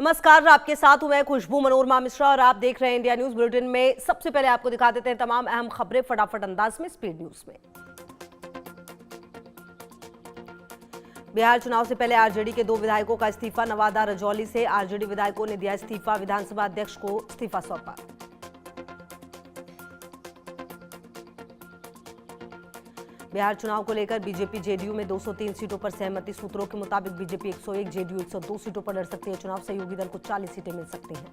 नमस्कार, आपके साथ हूं मैं खुशबू मनोरमा मिश्रा और आप देख रहे हैं इंडिया न्यूज बुलेटिन में। सबसे पहले आपको दिखा देते हैं तमाम अहम खबरें फटाफट अंदाज में स्पीड न्यूज में। बिहार चुनाव से पहले आरजेडी के 2 विधायकों का इस्तीफा। नवादा रजौली से आरजेडी विधायकों ने दिया इस्तीफा, विधानसभा अध्यक्ष को इस्तीफा सौंपा। बिहार चुनाव को लेकर बीजेपी जेडीयू में 203 सीटों पर सहमति। सूत्रों के मुताबिक बीजेपी 101, जेडीयू 102 सीटों पर लड़ सकती है चुनाव। सहयोगी दल को 40 सीटें मिल सकती हैं।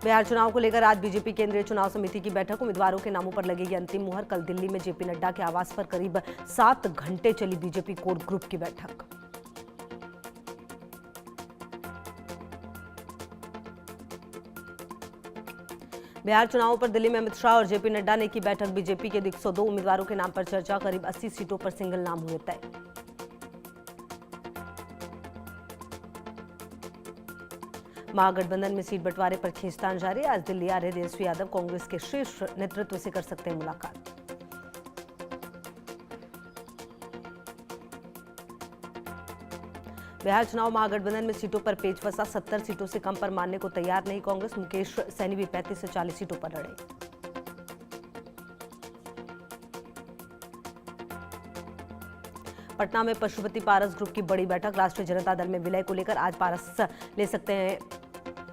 बिहार चुनाव को लेकर आज बीजेपी केंद्रीय चुनाव समिति की बैठक। उम्मीदवारों के नामों पर लगेगी अंतिम मुहर। कल दिल्ली में जेपी नड्डा के आवास पर करीब 7 घंटे चली बीजेपी कोर ग्रुप की बैठक। बिहार चुनावों पर दिल्ली में अमित शाह और जेपी नड्डा ने की बैठक। बीजेपी के 102 उम्मीदवारों के नाम पर चर्चा। करीब 80 सीटों पर सिंगल नाम हुए तय। महागठबंधन में सीट बंटवारे पर खींचतान जारी। आज दिल्ली आ रहे तेजस्वी यादव कांग्रेस के शीर्ष नेतृत्व से कर सकते हैं मुलाकात। बिहार चुनाव महागठबंधन में सीटों पर पेच फंसा। 70 सीटों से कम पर मानने को तैयार नहीं कांग्रेस। मुकेश सैनी भी 35 से 40 सीटों पर लड़े। पटना में पशुपति पारस ग्रुप की बड़ी बैठक। राष्ट्रीय जनता दल में विलय को लेकर आज पारस ले सकते हैं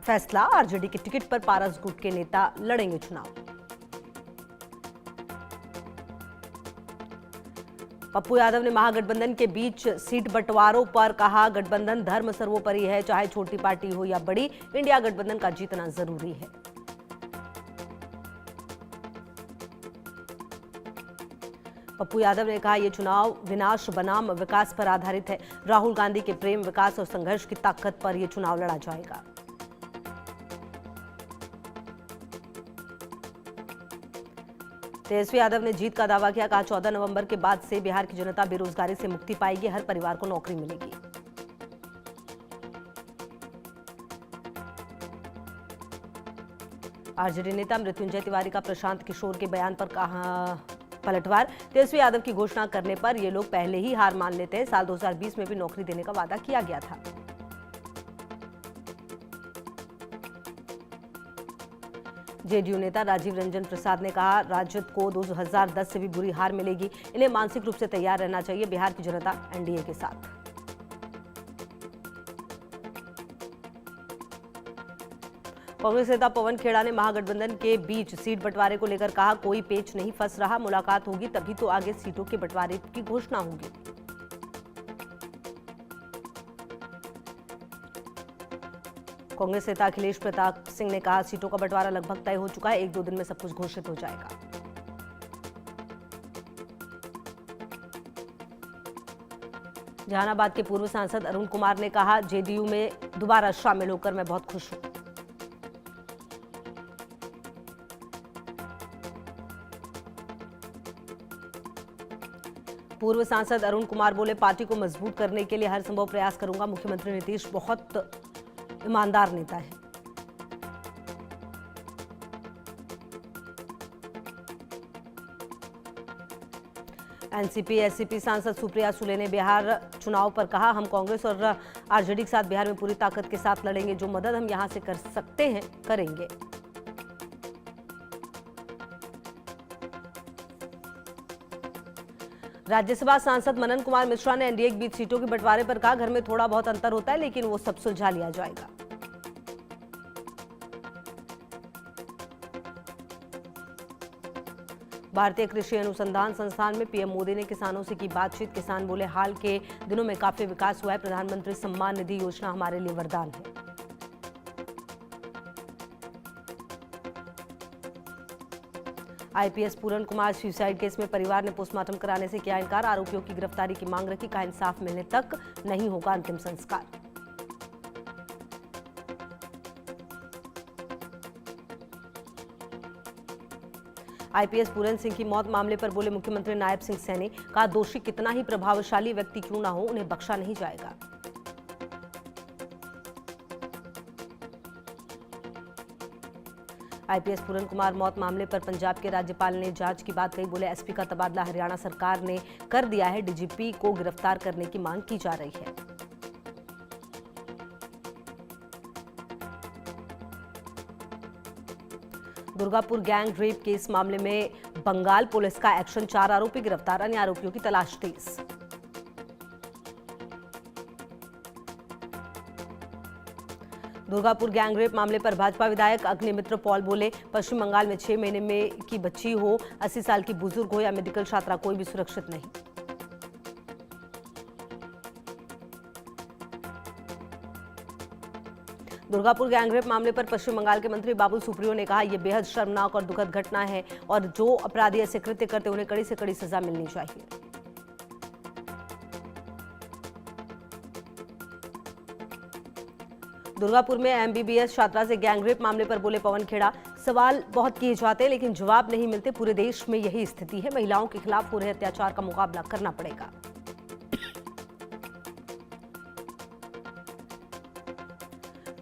फैसला। आरजेडी के टिकट पर पारस ग्रुप के नेता लड़ेंगे चुनाव। पप्पू यादव ने महागठबंधन के बीच सीट बंटवारों पर कहा, गठबंधन धर्म सर्वोपरि है, चाहे छोटी पार्टी हो या बड़ी, इंडिया गठबंधन का जीतना जरूरी है। पप्पू यादव ने कहा, यह चुनाव विनाश बनाम विकास पर आधारित है। राहुल गांधी के प्रेम, विकास और संघर्ष की ताकत पर यह चुनाव लड़ा जाएगा। तेजस्वी यादव ने जीत का दावा किया। कहा, 14 नवंबर के बाद से बिहार की जनता बेरोजगारी से मुक्ति पाएगी। हर परिवार को नौकरी मिलेगी। आरजेडी नेता मृत्युंजय तिवारी का प्रशांत किशोर के बयान पर कहा पलटवार। तेजस्वी यादव की घोषणा करने पर ये लोग पहले ही हार मान लेते हैं। साल 2020 में भी नौकरी देने का वादा किया गया था। जेडीयू नेता राजीव रंजन प्रसाद ने कहा, राजद को 2010 से भी बुरी हार मिलेगी। इन्हें मानसिक रूप से तैयार रहना चाहिए। बिहार की जनता एनडीए के साथ। कांग्रेस नेता पवन खेड़ा ने महागठबंधन के बीच सीट बंटवारे को लेकर कहा, कोई पेच नहीं फंस रहा। मुलाकात होगी तभी तो आगे सीटों के बंटवारे की घोषणा होगी। कांग्रेस नेता अखिलेश प्रताप सिंह ने कहा, सीटों का बंटवारा लगभग तय हो चुका है। 1-2 दिन में सब कुछ घोषित हो जाएगा। जहानाबाद के पूर्व सांसद अरुण कुमार ने कहा, जेडीयू में दोबारा शामिल होकर मैं बहुत खुश हूं। पूर्व सांसद अरुण कुमार बोले, पार्टी को मजबूत करने के लिए हर संभव प्रयास करूंगा। मुख्यमंत्री नीतीश बहुत ईमानदार नेता है। एनसीपी एससीपी सांसद सुप्रिया सुले ने बिहार चुनाव पर कहा, हम कांग्रेस और आरजेडी के साथ बिहार में पूरी ताकत के साथ लड़ेंगे। जो मदद हम यहां से कर सकते हैं करेंगे। राज्यसभा सांसद मनन कुमार मिश्रा ने एनडीए के बीच सीटों के बंटवारे पर कहा, घर में थोड़ा बहुत अंतर होता है लेकिन वो सब सुलझा लिया जाएगा। भारतीय कृषि अनुसंधान संस्थान में पीएम मोदी ने किसानों से की बातचीत। किसान बोले, हाल के दिनों में काफी विकास हुआ है। प्रधानमंत्री सम्मान निधि योजना हमारे लिए वरदान है। आईपीएस पूरन कुमार सुसाइड केस में परिवार ने पोस्टमार्टम कराने से किया इनकार। आरोपियों की गिरफ्तारी की मांग रखी। कहा, इंसाफ मिलने तक नहीं होगा अंतिम संस्कार। आईपीएस पूरन सिंह की मौत मामले पर बोले मुख्यमंत्री नायब सिंह सैनी। कहा, दोषी कितना ही प्रभावशाली व्यक्ति क्यों ना हो, उन्हें बख्शा नहीं जाएगा। आईपीएस पूरन कुमार मौत मामले पर पंजाब के राज्यपाल ने जांच की बात कही। बोले, एसपी का तबादला हरियाणा सरकार ने कर दिया है, डीजीपी को गिरफ्तार करने की मांग की जा रही है। दुर्गापुर गैंग रेप केस मामले में बंगाल पुलिस का एक्शन, 4 आरोपी गिरफ्तार, अन्य आरोपियों की तलाश तेज। दुर्गापुर गैंगरेप मामले पर भाजपा विधायक अग्निमित्र पॉल बोले, पश्चिम बंगाल में 6 महीने में की बच्ची हो, 80 साल की बुजुर्ग हो या मेडिकल छात्रा, कोई भी सुरक्षित नहीं। दुर्गापुर गैंगरेप मामले पर पश्चिम बंगाल के मंत्री बाबुल सुप्रियो ने कहा, यह बेहद शर्मनाक और दुखद घटना है और जो अपराधी ऐसे कृत्य करते उन्हें कड़ी से कड़ी सजा मिलनी चाहिए। दुर्गापुर में एमबीबीएस छात्रा से गैंगरेप मामले पर बोले पवन खेड़ा, सवाल बहुत किए जाते हैं लेकिन जवाब नहीं मिलते। पूरे देश में यही स्थिति है, महिलाओं के खिलाफ हो रहे अत्याचार का मुकाबला करना पड़ेगा।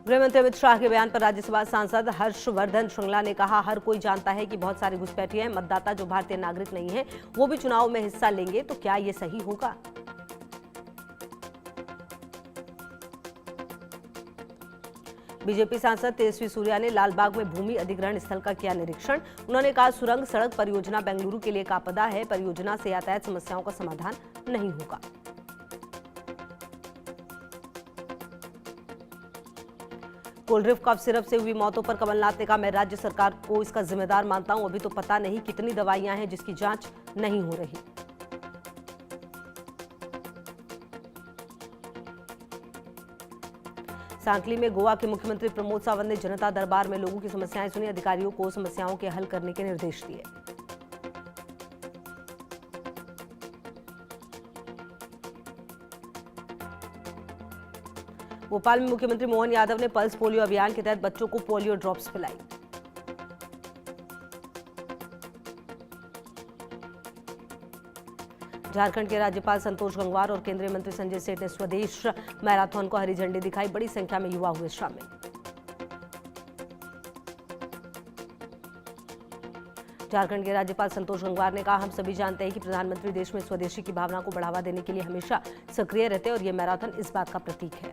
गृहमंत्री अमित शाह के बयान पर राज्यसभा सांसद हर्षवर्धन श्रृंगला ने कहा, हर कोई जानता है कि बहुत सारे घुसपैठिए हैं, मतदाता जो भारतीय नागरिक नहीं है वो भी चुनाव में हिस्सा लेंगे, तो क्या ये सही होगा? बीजेपी सांसद तेजस्वी सूर्या ने लालबाग में भूमि अधिग्रहण स्थल का किया निरीक्षण। उन्होंने कहा, सुरंग सड़क परियोजना बेंगलुरु के लिए एक आपदा है, परियोजना से यातायात समस्याओं का समाधान नहीं होगा। कोल्ड्रिफ्ट कफ सिरप से हुई मौतों पर कमलनाथ ने कहा, मैं राज्य सरकार को इसका जिम्मेदार मानता हूं, अभी तो पता नहीं कितनी दवाइयां हैं जिसकी जांच नहीं हो रही। सांकली में गोवा के मुख्यमंत्री प्रमोद सावंत ने जनता दरबार में लोगों की समस्याएं सुनी, अधिकारियों को समस्याओं के हल करने के निर्देश दिए। भोपाल में मुख्यमंत्री मोहन यादव ने पल्स पोलियो अभियान के तहत बच्चों को पोलियो ड्रॉप्स पिलाई। झारखंड के राज्यपाल संतोष गंगवार और केंद्रीय मंत्री संजय सेठ ने स्वदेश मैराथन को हरी झंडी दिखाई, बड़ी संख्या में युवा हुए शामिल। झारखंड के राज्यपाल संतोष गंगवार ने कहा, हम सभी जानते हैं कि प्रधानमंत्री देश में स्वदेशी की भावना को बढ़ावा देने के लिए हमेशा सक्रिय रहते हैं और यह मैराथन इस बात का प्रतीक है।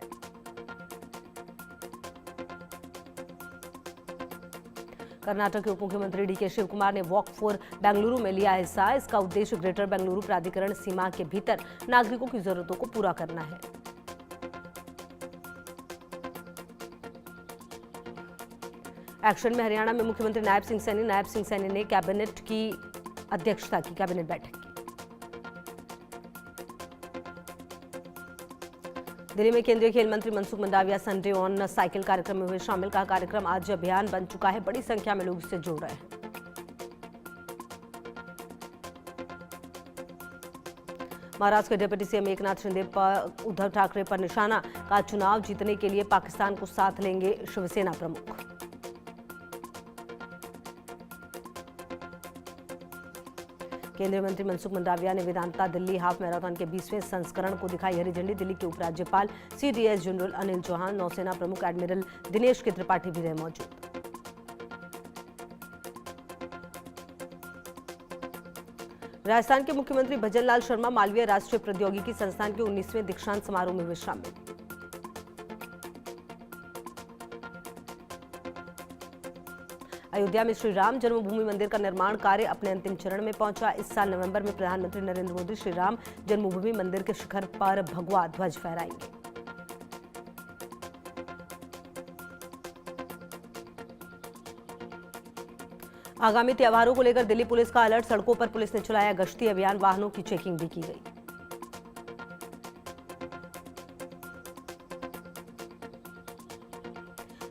कर्नाटक के उप मुख्यमंत्री डीके शिव कुमार ने वॉक फॉर बेंगलुरु में लिया हिस्सा। इसका उद्देश्य ग्रेटर बेंगलुरु प्राधिकरण सीमा के भीतर नागरिकों की जरूरतों को पूरा करना है। एक्शन में हरियाणा में मुख्यमंत्री नायब सिंह सैनी ने कैबिनेट की अध्यक्षता की, कैबिनेट बैठक की। दिल्ली में केंद्रीय खेल मंत्री Mansukh Mandaviya Sunday on cycle कार्यक्रम में हुए शामिल। का कार्यक्रम आज अभियान बन चुका है, बड़ी संख्या में लोग इससे जुड़ रहे हैं। महाराष्ट्र के डिप्टी सीएम एकनाथ शिंदे पर उद्धव ठाकरे पर निशाना, का चुनाव जीतने के लिए पाकिस्तान को साथ लेंगे शिवसेना प्रमुख। केंद्रीय मंत्री मनसुख मंडाविया ने वेदांता दिल्ली हाफ मैराथन के 20वें संस्करण को दिखाई हरी झंडी। दिल्ली के उपराज्यपाल सीडीएस जनरल अनिल चौहान, नौसेना प्रमुख एडमिरल दिनेश के त्रिपाठी भी रहे मौजूद। राजस्थान के मुख्यमंत्री भजनलाल शर्मा मालवीय राष्ट्रीय प्रौद्योगिकी संस्थान के 19वें दीक्षांत समारोह में हुए शामिल। अयोध्या में श्री राम जन्मभूमि मंदिर का निर्माण कार्य अपने अंतिम चरण में पहुंचा। इस साल नवंबर में प्रधानमंत्री नरेंद्र मोदी श्री राम जन्मभूमि मंदिर के शिखर पर भगवा ध्वज फहराएंगे। आगामी त्योहारों को लेकर दिल्ली पुलिस का अलर्ट, सड़कों पर पुलिस ने चलाया गश्ती अभियान, वाहनों की चेकिंग भी की गई।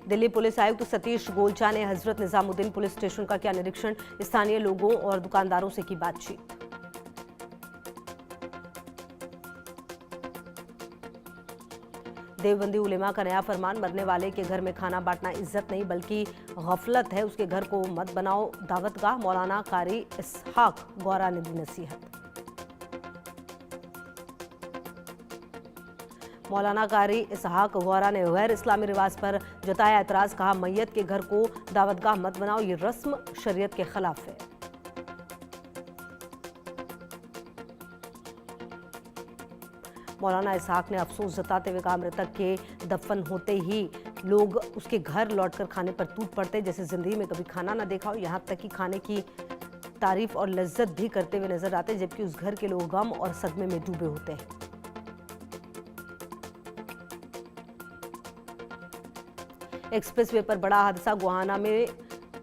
दिल्ली पुलिस आयुक्त सतीश गोलचा ने हजरत निजामुद्दीन पुलिस स्टेशन का किया निरीक्षण, स्थानीय लोगों और दुकानदारों से की बातचीत। देवबंदी उलेमा का नया फरमान, मरने वाले के घर में खाना बांटना इज्जत नहीं बल्कि गफलत है, उसके घर को मत बनाओ दावतगाह, मौलाना कारी इसहाक गौरा ने दी नसीहत। मौलाना कारी इसहाक गौरा ने गैर इस्लामी रिवाज पर जताया एतराज, कहा मैयत के घर को दावतगाह मत बनाओ, ये रस्म शरीयत के खिलाफ है। मौलाना इसहाक ने अफसोस जताते हुए कहा मृतक के दफन होते ही लोग उसके घर लौटकर खाने पर टूट पड़ते, जैसे जिंदगी में कभी खाना ना देखा हो। यहाँ तक कि खाने की तारीफ और लज्जत भी करते हुए नजर आते, जबकि उस घर के लोग गम और सदमे में डूबे होते हैं। एक्सप्रेसवे पर बड़ा हादसा, गोहाना में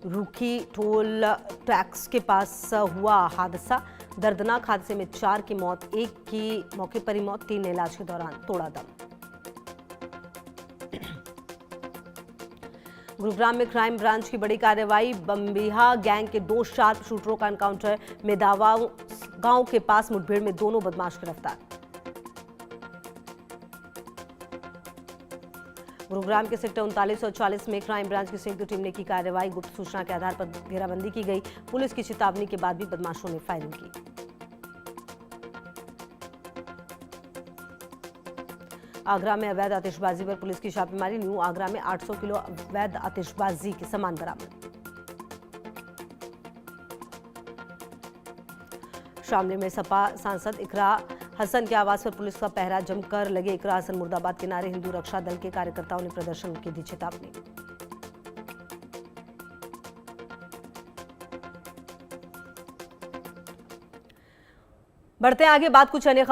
रूखी टोल टैक्स के पास हुआ हादसा। दर्दनाक हादसे में 4 की मौत, 1 की मौके पर ही मौत, 3 ने इलाज के दौरान तोड़ा दम। गुरुग्राम में क्राइम ब्रांच की बड़ी कार्रवाई, बम्बिहा गैंग के 2 शार्प शूटरों का एनकाउंटर। मेदावा गांव के पास मुठभेड़ में दोनों बदमाश गिरफ्तार। गुरुग्राम के सेक्टर 39 और 40 में क्राइम ब्रांच की संयुक्त टीम ने की कार्रवाई। गुप्त सूचना के आधार पर घेराबंदी की गई। पुलिस की चेतावनी के बाद भी बदमाशों ने फायरिंग की। आगरा में अवैध आतिशबाजी पर पुलिस की छापेमारी। न्यू आगरा में 800 किलो अवैध आतिशबाजी के सामान बरामद। शामली में सपा सांसद इकरा हसन के आवास पर पुलिस का पहरा, जमकर लगे इकरा हसन मुर्दाबाद के नारे। हिंदू रक्षा दल के कार्यकर्ताओं ने प्रदर्शन की दी चेतावनी। बढ़ते आगे, बात कुछ अन्य